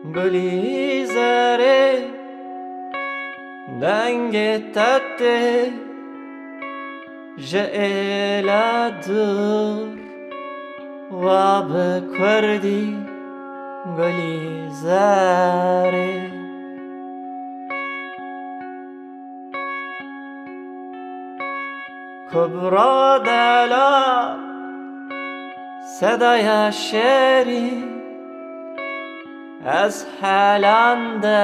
گلی زره دنگ تته جئلا دور و بکردی گلی زره کبرا دلا صدای شعری از حلنده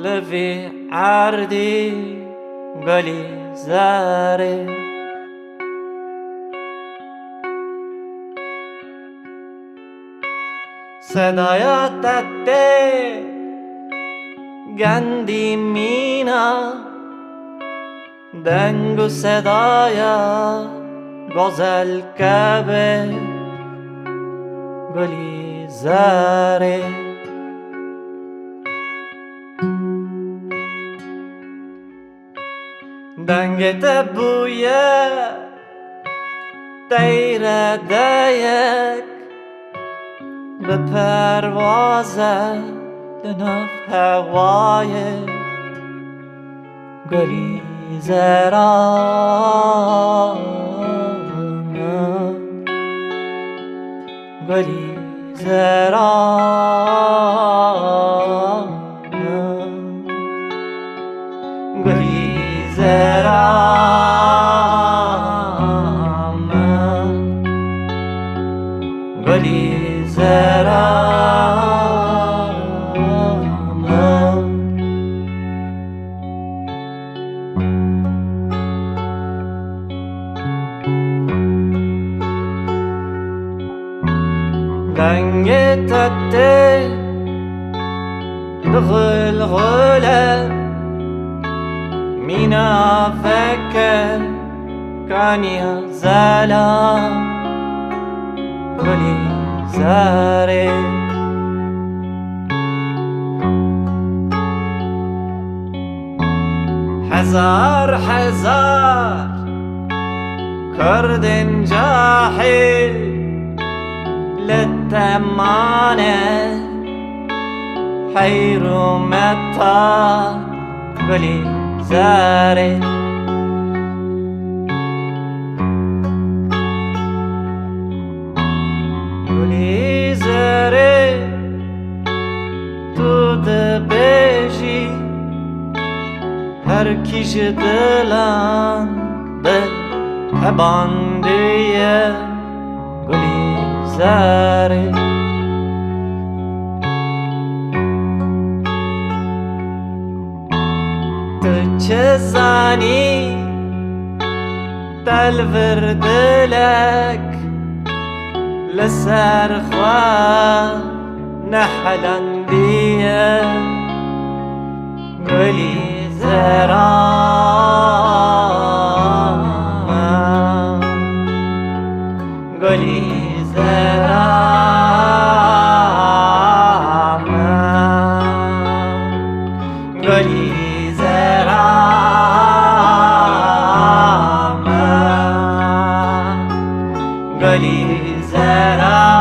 لوی عردی گلی زره صدای تته گندی مینا دنگ و صدای غزل کبه گلی زره دنگ تبویه تیر دیک به پروازه دنف هوای گلی زرانه گلی زرانه گلی زرانه گلی زرانه دنگ تته دخل غله مینا فکر کانیا زلا گلی زره هزار هزار کرد جاحل للتمانة حير متى گلی زره گلی زره تو دبیجی هر کیش دلان دل هباندیه گلی زره تو چه زانی تلور دلک لسر خواه نحلندیه گلی زرانه گلی زرانه گلی زرانه گلی زرانه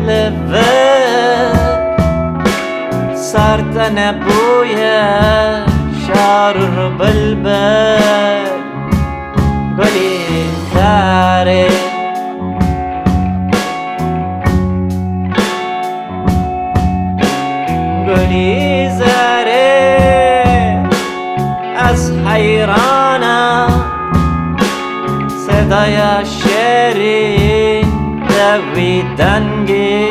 لفك صارت انا ابويا شارر بالبال قولي ثاري قولي زاري از حیرانم صدای شیرین دویدنگی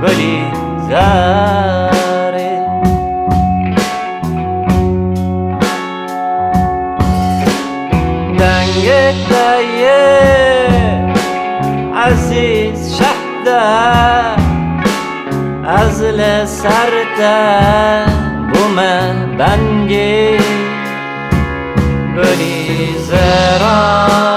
گلی زاره دنگ دایه عزیز شهده از لسرده بومه بنگی گلی زران